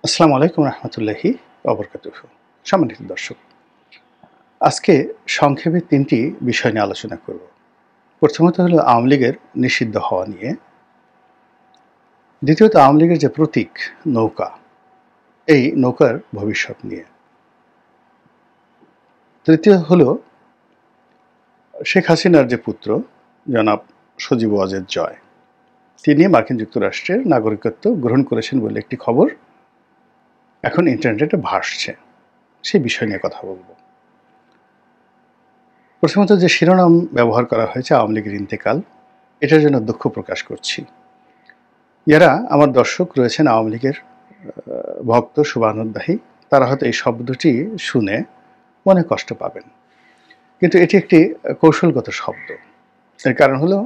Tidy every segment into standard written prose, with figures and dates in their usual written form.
আসসালামু আলাইকুম রহমতুল্লাহি ওবরকাতুহু। সম্মানিত দর্শক, আজকে সংক্ষেপে ৩টি বিষয় নিয়ে আলোচনা করব। প্রথমত হলো আওয়ামী লীগের নিষিদ্ধ হওয়া নিয়ে, দ্বিতীয়ত আওয়ামী লীগের যে প্রতীক নৌকা, এই নৌকার ভবিষ্যৎ নিয়ে, তৃতীয় হলো শেখ হাসিনার যে পুত্র জনাব সজীব ওয়াজেদ জয়, তিনি মার্কিন যুক্তরাষ্ট্রের নাগরিকত্ব গ্রহণ করেছেন বলে একটি খবর এখন ইন্টারনেটে ভাসছে, সেই বিষয় নিয়ে কথা বলব। প্রথমত যে শিরোনাম ব্যবহার করা হয়েছে আওয়ামী লীগের ইন্তেকাল, এটার জন্য দুঃখ প্রকাশ করছি। যারা আমার দর্শক রয়েছেন আওয়ামী লীগের ভক্ত শুভানুদ্দাহী, তারা হয়তো এই শব্দটি শুনে মনে কষ্ট পাবেন, কিন্তু এটি একটি কৌশলগত শব্দ। এর কারণ হলো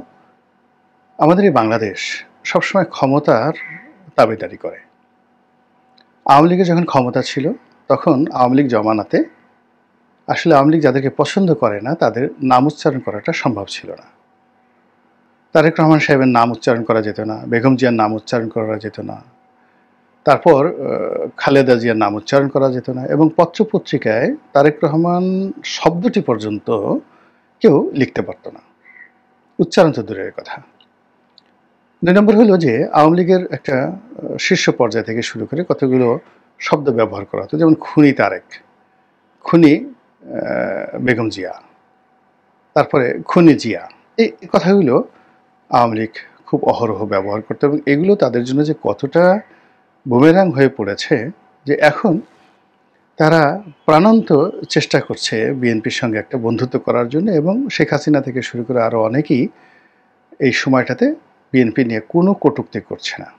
আমাদের এই বাংলাদেশ সবসময় ক্ষমতার দাবিদারি করে। আওয়ামী লীগের যখন ক্ষমতা ছিল তখন আওয়ামী লীগ জমানাতে আসলে আওয়ামী লীগ যাদেরকে পছন্দ করে না তাদের নাম উচ্চারণ করাটা সম্ভব ছিল না। তারেক রহমান সাহেবের নাম উচ্চারণ করা যেত না, বেগম জিয়ার নাম উচ্চারণ করা যেত না, তারপর খালেদা জিয়ার নাম উচ্চারণ করা যেত না, এবং পত্রপত্রিকায় তারেক রহমান শব্দটি পর্যন্ত কেউ লিখতে পারত না, উচ্চারণ তো দূরের কথা। ২ নম্বর হলো যে আওয়ামী লীগের একটা শীর্ষ পর্যায় থেকে শুরু করে কতগুলো শব্দ ব্যবহার করা হতো, যেমন খুনি তারেক, খুনি বেগম জিয়া, তারপরে খুনি জিয়া, এই কথাগুলো আওয়ামী লীগ খুব অহরহ ব্যবহার করতো, এবং এগুলো তাদের জন্য যে কতটা বুমেরাং হয়ে পড়েছে যে এখন তারা প্রাণান্ত চেষ্টা করছে বিএনপির সঙ্গে একটা বন্ধুত্ব করার জন্য, এবং শেখ হাসিনা থেকে শুরু করে আরও অনেকেই এই সময়টাতে বিএনপি নিয়ে কোনো কটূক্তি করছে না।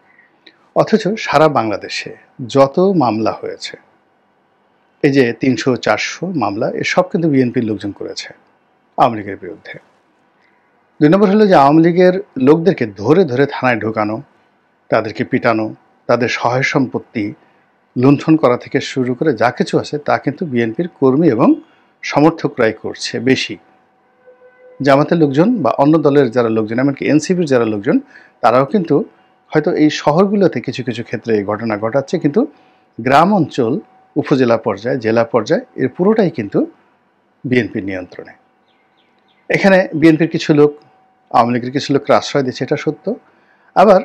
অথচ সারা বাংলাদেশে যত মামলা হয়েছে, এই যে ৩০০-৪০০ মামলা, এসব কিন্তু বিএনপির লোকজন করেছে আওয়ামী লীগের বিরুদ্ধে। ২ নম্বর হলো যে আওয়ামী লীগের লোকদেরকে ধরে ধরে থানায় ঢোকানো, তাদেরকে পিটানো, তাদের সহায় সম্পত্তি লুণ্ঠন করা থেকে শুরু করে যা কিছু আছে তা কিন্তু বিএনপির কর্মী এবং সমর্থকরাই করছে বেশি। জামাতের লোকজন বা অন্য দলের যারা লোকজন, এমনকি এনসিপির যারা লোকজন, তারাও কিন্তু হয়তো এই শহরগুলোতে কিছু কিছু ক্ষেত্রে এই ঘটনা ঘটাচ্ছে, কিন্তু গ্রাম অঞ্চল, উপজেলা পর্যায়ে, জেলা পর্যায়ে এর পুরোটাই কিন্তু বিএনপির নিয়ন্ত্রণে। এখানে বিএনপির কিছু লোক আওয়ামী লীগের কিছু লোককে আশ্রয় দিচ্ছে, এটা সত্য। আবার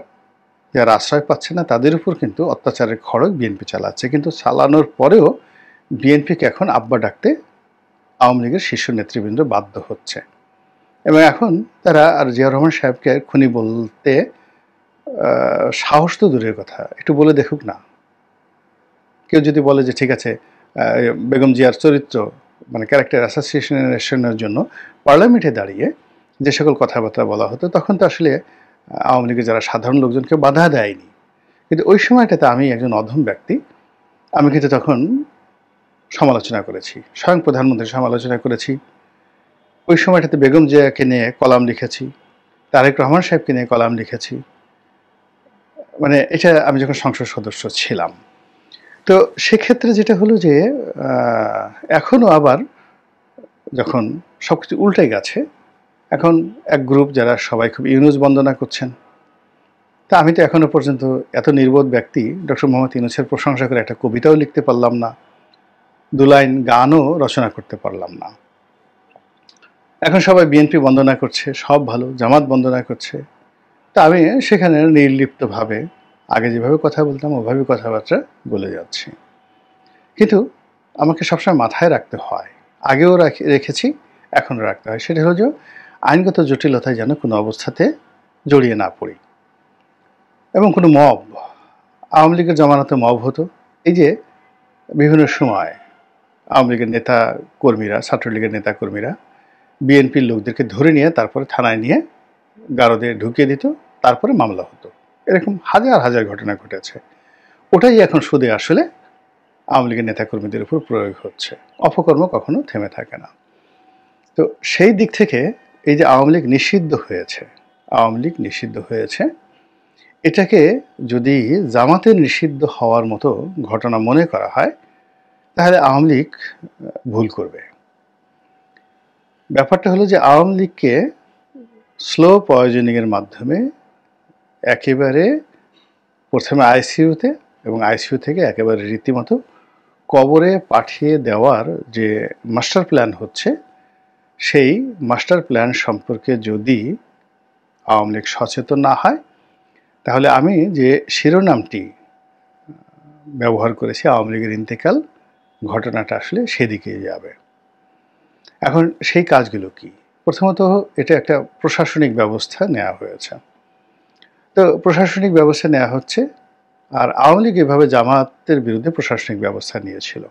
যারা আশ্রয় পাচ্ছে না তাদের উপর কিন্তু অত্যাচারের খড়গ বিএনপি চালাচ্ছে, কিন্তু চালানোর পরেও বিএনপিকে এখন আব্বা ডাকতে আওয়ামী লীগের শীর্ষ নেতৃবৃন্দ বাধ্য হচ্ছে, এবং এখন তারা আর জিয়া রহমান সাহেবকে খুনি বলতে সাহস তো দূরের কথা, একটু বলে দেখুক না। কেউ যদি বলে যে ঠিক আছে, বেগম জিয়ার চরিত্র মানে ক্যারেক্টার অ্যাসোসিয়েশনের জন্য পার্লামেন্টে দাঁড়িয়ে যে সকল কথাবার্তা বলা হতো, তখন তো আসলে আওয়ামী লীগের যারা সাধারণ লোকজনকে বাধা দেয়নি, কিন্তু ওই সময়টাতে আমি একজন অধম ব্যক্তি, আমি কিন্তু তখন সমালোচনা করেছি, স্বয়ং প্রধানমন্ত্রীর সমালোচনা করেছি। ওই সময়টাতে বেগম জিয়াকে নিয়ে কলাম লিখেছি, তারেক রহমান সাহেবকে নিয়ে কলাম লিখেছি, মানে এটা আমি যখন সংসদ সদস্য ছিলাম। তো সেক্ষেত্রে যেটা হলো যে এখনও আবার যখন সব কিছু উল্টে গেছে, এখন এক গ্রুপ যারা সবাই খুব ইউনূস বন্দনা করছেন, তা আমি তো এখনো পর্যন্ত এত নির্বোধ ব্যক্তি ডক্টর মোহাম্মদ ইউনূসের প্রশংসা করে একটা কবিতাও লিখতে পারলাম না, 2 লাইন গানও রচনা করতে পারলাম না। এখন সবাই বিএনপি বন্দনা করছে, সব ভালো, জামাত বন্দনা করছে, তা আমি সেখানে নির্লিপ্তভাবে আগে যেভাবে কথা বলতাম ওভাবে কথাবার্তা বলে যাচ্ছি। কিন্তু আমাকে সবসময় মাথায় রাখতে হয়, আগেও রেখেছি, এখনও রাখতে হয়, সেটা হলো যে আইনগত জটিলতায় যেন কোনো অবস্থাতে জড়িয়ে না পড়ি। এবং কোনো মব, আওয়ামী লীগের জমানাতে মব হতো, এই যে বিভিন্ন সময় আওয়ামী লীগের নেতা কর্মীরা, ছাত্রলীগের নেতা কর্মীরা বিএনপির লোকদেরকে ধরে নিয়ে তারপরে থানায় নিয়ে গারদে ঢুকিয়ে দিত, তারপরে মামলা হতো। এরকম হাজার হাজার ঘটনা ঘটেছে। ওটাই এখন সুদে আসলে আওয়ামী লীগের নেতাকর্মীদের উপর প্রয়োগ হচ্ছে। অপকর্ম কখনো থেমে থাকে না। তো সেই দিক থেকে এই যে আওয়ামী লীগ নিষিদ্ধ হয়েছে, আওয়ামী লীগ নিষিদ্ধ হয়েছে, এটাকে যদি জামাতের নিষিদ্ধ হওয়ার মতো ঘটনা মনে করা হয়, তাহলে আওয়ামী লীগ ভুল করবে। ব্যাপারটা হলো যে আওয়ামী লীগকে স্লো পয়জনিংয়ের মাধ্যমে একেবারে প্রথমে আইসিইউতে, এবং আইসিইউ থেকে একেবারে রীতিমতো কবরে পাঠিয়ে দেওয়ার যে মাস্টার প্ল্যান হচ্ছে, সেই মাস্টার প্ল্যান সম্পর্কে যদি আওয়ামী লীগ সচেতন না হয়, তাহলে আমি যে শিরোনামটি ব্যবহার করেছি আওয়ামী লীগের ইন্তেকাল, ঘটনাটা আসলে সেদিকেই যাবে। এখন সেই কাজগুলো কি? প্রথমত এটা একটা প্রশাসনিক ব্যবস্থা নেওয়া হয়েছে। তো প্রশাসনিক ব্যবস্থা নেওয়া হচ্ছে, আর আওয়ামী লীগ এভাবে জামাতের বিরুদ্ধে প্রশাসনিক ব্যবস্থা নিয়েছিল।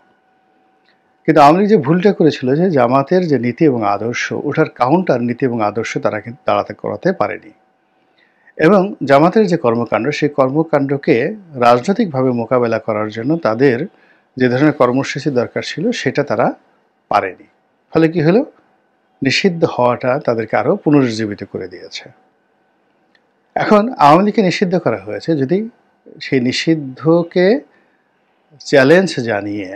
কিন্তু আওয়ামী লীগ যে ভুলটা করেছিল যে জামাতের যে নীতি এবং আদর্শ, ওটার কাউন্টার নীতি এবং আদর্শ তারা কিন্তু দাঁড়াতে করাতে পারেনি। এবং জামাতের যে কর্মকাণ্ড, সেই কর্মকাণ্ডকে রাজনৈতিকভাবে মোকাবেলা করার জন্য তাদের যে ধরনের কর্মসূচি দরকার ছিল সেটা তারা পারেনি। ফলে কি হলো? নিষিদ্ধ হওয়াটা তাদেরকে আরও পুনরুজ্জীবিত করে দিয়েছে। এখন আওয়ামী লীগকে নিষিদ্ধ করা হয়েছে, যদি সেই নিষিদ্ধকে চ্যালেঞ্জ জানিয়ে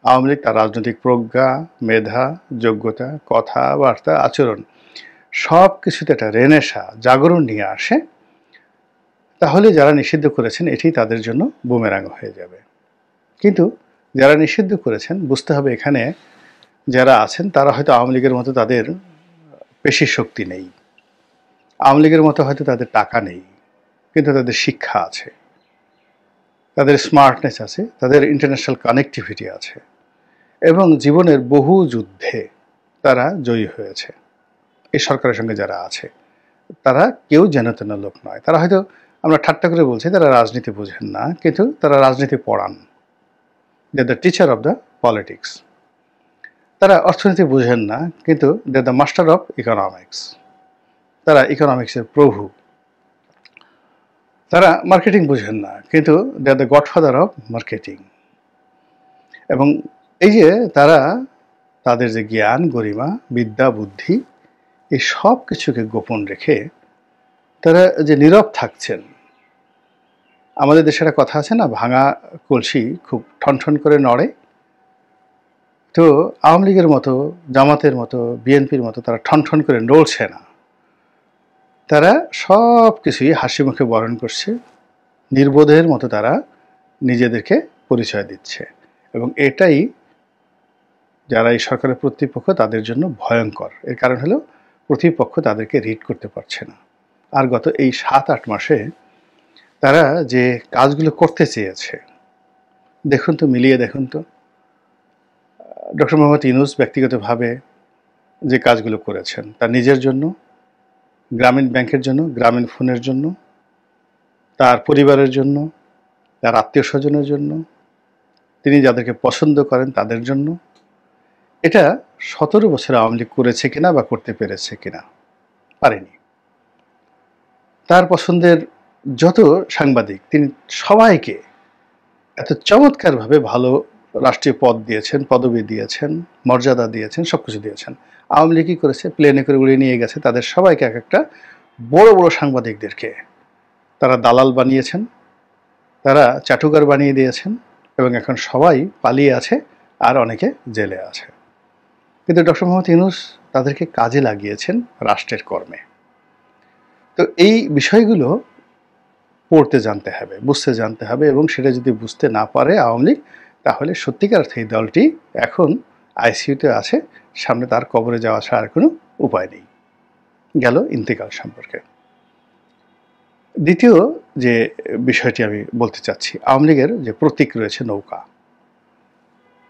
আওয়ামী লীগ তার রাজনৈতিক প্রজ্ঞা, মেধা, যোগ্যতা, কথাবার্তা, আচরণ সব কিছুতে একটা রেনেসা, জাগরণ নিয়ে আসে, তাহলে যারা নিষিদ্ধ করেছেন এটি তাদের জন্য বুমেরাং হয়ে যাবে। কিন্তু যারা নিষিদ্ধ করেছেন, বুঝতে হবে এখানে যারা আছেন তারা হয়তো আওয়ামী লীগের মতো তাদের পেশি শক্তি নেই, আওয়ামী লীগের মতো হয়তো তাদের টাকা নেই, কিন্তু তাদের শিক্ষা আছে, তাদের স্মার্টনেস আছে, তাদের ইন্টারন্যাশনাল কানেক্টিভিটি আছে, এবং জীবনের বহু যুদ্ধে তারা জয়ী হয়েছে। এই সরকারের সঙ্গে যারা আছে তারা কেউ যেন তেন লোক নয়। তারা হয়তো, আমরা ঠাট্টা করে বলছি তারা রাজনীতি বোঝেন না, কিন্তু তারা রাজনীতি পড়ান। They are the teacher of the politics. তারা অর্থনীতি বোঝেন না, কিন্তু they are the master of economics. তারা ইকোনমিক্সের প্রভু। তারা মার্কেটিং বোঝেন না, কিন্তু they are the godfather of marketing. এবং এই যে তারা তাদের যে জ্ঞান, গরিমা, বিদ্যা, বুদ্ধি, এই সব কিছুকে গোপন রেখে তারা যে নীরব থাকছেন। আমাদের দেশে একটা কথা আছে না, ভাঙা কলসি খুব ঠনঠন করে নড়ে। তো আওয়ামী লীগের মতো, জামাতের মতো, বিএনপির মতো তারা ঠনঠন করে নড়ছে না। তারা সব কিছুই হাসি মুখে বরণ করছে, নির্বোধের মতো তারা নিজেদেরকে পরিচয় দিচ্ছে। এবং এটাই যারা এই সরকারের প্রতিপক্ষ তাদের জন্য ভয়ঙ্কর। এর কারণ হলো প্রতিপক্ষ তাদেরকে রিড করতে পারছে না। আর গত এই 7-8 মাসে তারা যে কাজগুলো করতে চেয়েছে, দেখুন তো, মিলিয়ে দেখুন তো। ডক্টর মোহাম্মদ ইউনূস ব্যক্তিগতভাবে যে কাজগুলো করেছেন তার নিজের জন্য, গ্রামীণ ব্যাংকের জন্য, গ্রামীণ ফোনের জন্য, তার পরিবারের জন্য, তার আত্মীয় স্বজনের জন্য, তিনি যাদেরকে পছন্দ করেন তাদের জন্য, এটা 17 বছর আওয়ামী লীগ করেছে কিনা বা করতে পেরেছে কিনা? পারেনি। তার পছন্দের যত সাংবাদিক, তিনি সবাইকে এত চমৎকারভাবে ভালো রাষ্ট্রীয় পদ দিয়েছেন, পদবি দিয়েছেন, মর্যাদা দিয়েছেন, সব কিছু দিয়েছেন। আওয়ামী লীগ কী করেছে? প্লেনে করে উড়িয়ে নিয়ে গেছে তাদের সবাইকে, এক একটা বড় বড় সাংবাদিকদেরকে তারা দালাল বানিয়েছেন, তারা চাটুকার বানিয়ে দিয়েছেন, এবং এখন সবাই পালিয়ে আছে আর অনেকে জেলে আছে। কিন্তু ডক্টর মোহাম্মদ ইউনূস তাদেরকে কাজে লাগিয়েছেন রাষ্ট্রের কর্মে। তো এই বিষয়গুলো পড়তে জানতে হবে, বুঝতে জানতে হবে, এবং সেটা যদি বুঝতে না পারে আওয়ামী লীগ, তাহলে সত্যিকার অর্থে এই দলটি এখন আইসিইউতে আছে, সামনে তার কবরে যাওয়া ছাড়া আর কোনো উপায় নেই। গেল ইন্তেকাল সম্পর্কে। দ্বিতীয় যে বিষয়টি আমি বলতে চাচ্ছি, আওয়ামী লীগের যে প্রতীক রয়েছে নৌকা,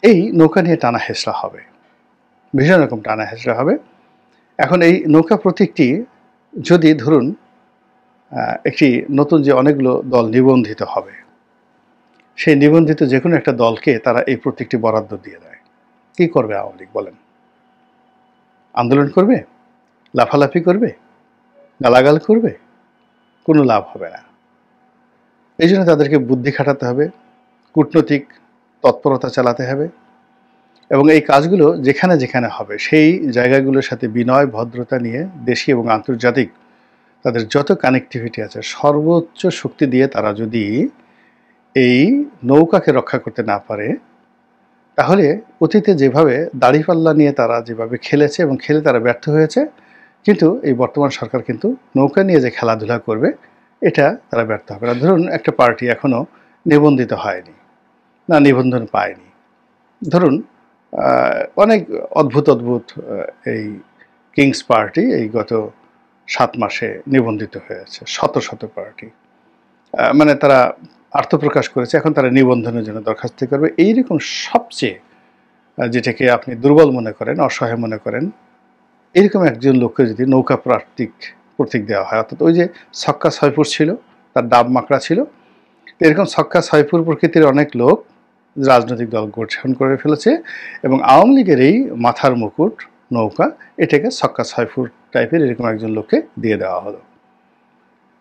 এই নৌকা নিয়ে টানা হেঁচড়া হবে, ভীষণ রকম টানা হেঁচড়া হবে। এখন এই নৌকা প্রতীকটি যদি ধরুন একটি নতুন যে অনেকগুলো দল নিবন্ধিত হবে, সেই নিবন্ধিত যে কোনো একটা দলকে তারা এই প্রতীকটি বরাদ্দ দিয়ে দেয়, কী করবে আওয়ামী লীগ বলেন? আন্দোলন করবে? লাফালাফি করবে? গালাগাল করবে? কোনো লাভ হবে না। এই জন্য তাদেরকে বুদ্ধি খাটাতে হবে, কূটনৈতিক তৎপরতা চালাতে হবে, এবং এই কাজগুলো যেখানে যেখানে হবে সেই জায়গাগুলোর সাথে বিনয়, ভদ্রতা নিয়ে দেশি এবং আন্তর্জাতিক তাদের যত কানেক্টিভিটি আছে সর্বোচ্চ শক্তি দিয়ে তারা যদি এই নৌকাকে রক্ষা করতে না পারে, তাহলে অতীতে যেভাবে দাড়িপাল্লা নিয়ে তারা যেভাবে খেলেছে এবং খেলে তারা ব্যর্থ হয়েছে, কিন্তু এই বর্তমান সরকার কিন্তু নৌকা নিয়ে যে খেলাধুলা করবে, এটা তারা ব্যর্থ হবে না। ধরুন একটা পার্টি এখনও নিবন্ধিত হয়নি, না নিবন্ধন পায়নি। ধরুন অনেক অদ্ভুত অদ্ভুত এই কিংস পার্টি এই গত 7 মাসে নিবন্ধিত হয়েছে, শত শত পার্টি। মানে তারা আত্মপ্রকাশ করেছে, এখন তারা নিবন্ধনের জন্য দরখাস্ত করবে। এইরকম সবচেয়ে যেটাকে আপনি দুর্বল মনে করেন, অসহায় মনে করেন, এরকম একজন লোককে যদি নৌকা প্রতীক দেওয়া হয়, অর্থাৎ ওই যে ছক্কা ছয়পুর ছিল, তার ডাব মাকড়া ছিল, এরকম ছক্কা ছয়পুর প্রকৃতির অনেক লোক রাজনৈতিক দল গঠন করে ফেলেছে, এবং আওয়ামী লীগের এই মাথার মুকুট নৌকা, এটাকে ছক্কা ছয়পুর টাইপের এরকম একজন লোককে দিয়ে দেওয়া হলো।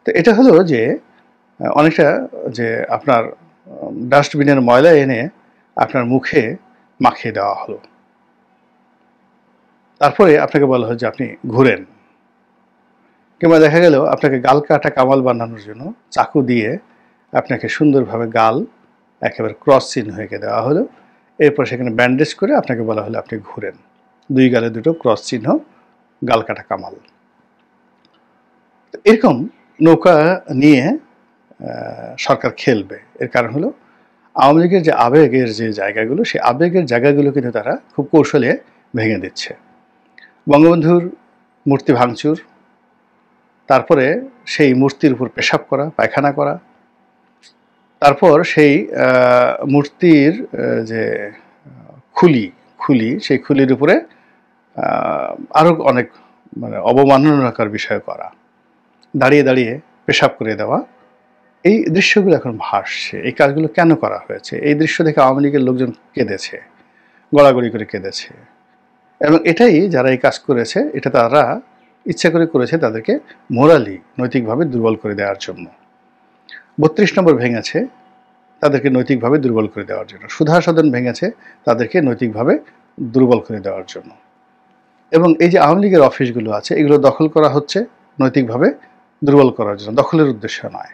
তো এটা হলো যে অনেকটা যে আপনার ডাস্টবিনের ময়লা এনে আপনার মুখে মাখিয়ে দেওয়া হলো, তারপরে আপনাকে বলা হয় যে আপনি ঘুরেন। কিংবা দেখা গেল আপনাকে গাল কাটা কামাল বানানোর জন্য চাকু দিয়ে আপনাকে সুন্দরভাবে গাল একেবারে ক্রস চিহ্ন হয়ে দেওয়া হলো, এরপর সেখানে ব্যান্ডেজ করে আপনাকে বলা হলো আপনি ঘুরেন, 2 গালে 2টো ক্রস চিহ্ন, গাল কাটা কামাল। এরকম নৌকা নিয়ে সরকার খেলবে। এর কারণ হলো আওয়ামী লীগের যে আবেগের যে জায়গাগুলো, সেই আবেগের জায়গাগুলো কিন্তু তারা খুব কৌশলে ভেঙে দিচ্ছে। বঙ্গবন্ধুর মূর্তি ভাঙচুর, তারপরে সেই মূর্তির উপর পেশাব করা, পায়খানা করা, তারপর সেই মূর্তির যে খুলি সেই খুলির উপরে আরও অনেক মানে অবমাননাকর বিষয় করা, দাঁড়িয়ে দাঁড়িয়ে পেশাব করে দেওয়া, এই দৃশ্যগুলো এখন ভাসছে। এই কাজগুলো কেন করা হয়েছে? এই দৃশ্য দেখে আওয়ামী লীগের লোকজন কেঁদেছে, গড়াগড়ি করে কেঁদেছে, এবং এটাই যারা এই কাজ করেছে এটা তারা ইচ্ছা করে করেছে তাদেরকে মোরালি নৈতিকভাবে দুর্বল করে দেওয়ার জন্য। 32 নম্বর ভেঙেছে তাদেরকে নৈতিকভাবে দুর্বল করে দেওয়ার জন্য, সুধা সদন ভেঙেছে তাদেরকে নৈতিকভাবে দুর্বল করে দেওয়ার জন্য, এবং এই যে আওয়ামী লীগের অফিসগুলো আছে এগুলো দখল করা হচ্ছে নৈতিকভাবে দুর্বল করার জন্য, দখলের উদ্দেশ্য নয়।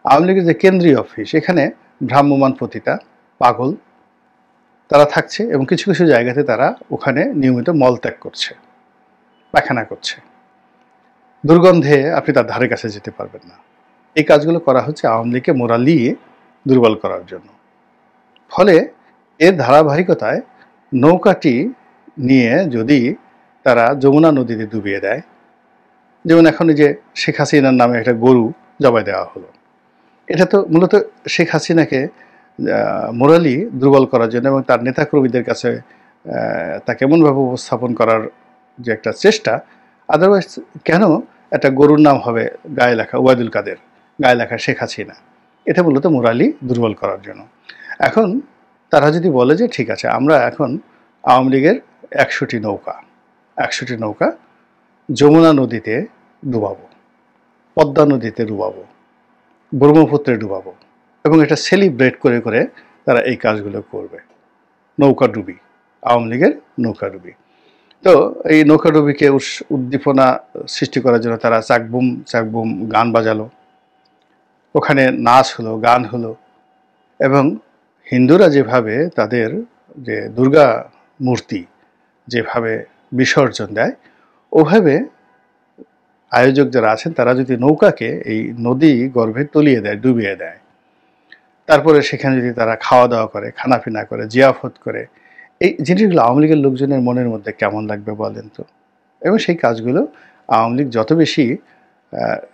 আওয়ামী লীগের যে কেন্দ্রীয় অফিস, এখানে ভ্রাম্যমাণ পতিতা পাগল তারা থাকছে, এবং কিছু কিছু জায়গাতে তারা ওখানে নিয়মিত মলত্যাগ করছে, পায়খানা করছে, দুর্গন্ধে আপনি তার ধারে কাছে যেতে পারবেন না। এই কাজগুলো করা হচ্ছে আওয়ামী লীগকে মোরালি দুর্বল করার জন্য। ফলে এর ধারাবাহিকতায় নৌকাটি নিয়ে যদি তারা যমুনা নদীতে ডুবিয়ে দেয়, যেমন এখন যে শেখ হাসিনার নামে একটা গরু জবাই দেওয়া হলো, এটা তো মূলত শেখ হাসিনাকে মোরালি দুর্বল করার জন্য এবং তার নেতাকর্মীদের কাছে তাকে এমনভাবে উপস্থাপন করার যে একটা চেষ্টা। আদারওয়াইজ কেন একটা গরুর নাম হবে গায়ে লেখা ওবায়দুল কাদের, গায়ে লেখা শেখ হাসিনা? এটা মূলত মোরালি দুর্বল করার জন্য। এখন তারা যদি বলে যে ঠিক আছে আমরা এখন আওয়ামী লীগের 100টি নৌকা যমুনা নদীতে ডুবাবো, পদ্মা নদীতে ডুবাবো, ব্রহ্মপুত্রে ডুবাবো, এবং এটা সেলিব্রেট করে করে তারা এই কাজগুলো করবে। নৌকাডুবি, আওয়ামী লীগের নৌকাডুবি। তো এই নৌকাডুবিকে উদ্দীপনা সৃষ্টি করার জন্য তারা চাকবুম গান বাজালো, ওখানে নাচ হলো, গান হলো, এবং হিন্দুরা যেভাবে তাদের যে দুর্গা মূর্তি যেভাবে বিসর্জন দেয়, ওভাবে আয়োজক যারা আছেন তারা যদি নৌকাকে এই নদী গর্ভে তলিয়ে দেয়, ডুবিয়ে দেয়, তারপরে সেখানে যদি তারা খাওয়া দাওয়া করে, খানাপিনা করে, জিয়াফত করে, এই জিনিসগুলো আওয়ামী লীগের লোকজনের মনের মধ্যে কেমন লাগবে বলেন তো? এবং সেই কাজগুলো আওয়ামী লীগ যত বেশি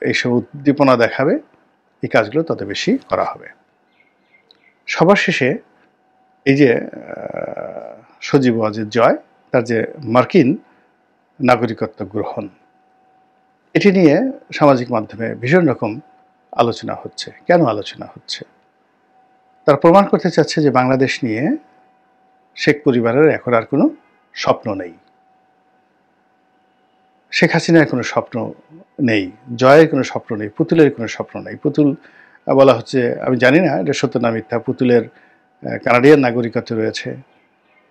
এইসব উদ্দীপনা দেখাবে, এই কাজগুলো তত বেশি করা হবে। সবার শেষে এই যে সজীব ওয়াজেদ জয়, তার যে মার্কিন নাগরিকত্ব গ্রহণ, এটি নিয়ে সামাজিক মাধ্যমে ভীষণ রকম আলোচনা হচ্ছে। কেন আলোচনা হচ্ছে? তারা প্রমাণ করতে চাচ্ছে যে বাংলাদেশ নিয়ে শেখ পরিবারের এখন আর কোনো স্বপ্ন নেই, শেখ হাসিনার কোনো স্বপ্ন নেই, জয়ের কোনো স্বপ্ন নেই, পুতুলের কোনো স্বপ্ন নেই। পুতুল বলা হচ্ছে, আমি জানি না এটা সত্য না মিথ্যা, পুতুলের কানাডিয়ান নাগরিকত্ব রয়েছে,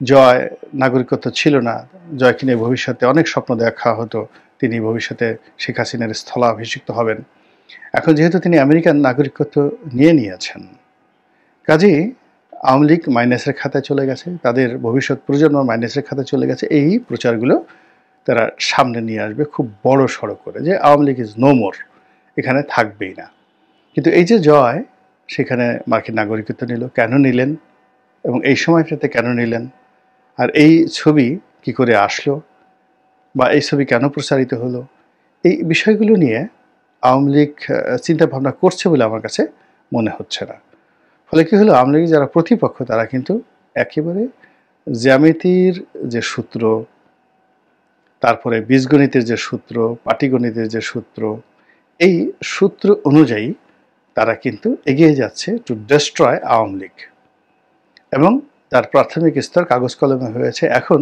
জয় নাগরিকত্ব ছিল না, জয়কে নিয়ে ভবিষ্যতে অনেক স্বপ্ন দেখা হতো, তিনি ভবিষ্যতে শেখ হাসিনার স্থলাভিষিক্ত হবেন। এখন যেহেতু তিনি আমেরিকান নাগরিকত্ব নিয়েছেন, কাজেই আওয়ামী লীগ মাইনাসের খাতায় চলে গেছে, তাদের ভবিষ্যৎ প্রজন্ম মাইনাসের খাতায় চলে গেছে। এই প্রচারগুলো তারা সামনে নিয়ে আসবে খুব বড় সড়ো করে, যে Awami League is no more, এখানে থাকবেই না। কিন্তু এই যে জয়, সেখানে মার্কিন নাগরিকত্ব নিল, কেন নিলেন এবং এই সময়টাতে কেন নিলেন, আর এই ছবি কি করে আসলো বা এই ছবি কেন প্রচারিত হলো, এই বিষয়গুলো নিয়ে আওয়ামী লীগ চিন্তা ভাবনা করছে বলে আমার কাছে মনে হচ্ছে না। ফলে কি হলো, আওয়ামী লীগের যারা প্রতিপক্ষ তারা কিন্তু একেবারে জ্যামিতির যে সূত্র, তারপরে বীজগণিতের যে সূত্র, পাটিগণিতের যে সূত্র, এই সূত্র অনুযায়ী তারা কিন্তু এগিয়ে যাচ্ছে টু ডেস্ট্রয় আওয়ামী লীগ। এবং তার প্রাথমিক স্তর কাগজ কলমে হয়েছে, এখন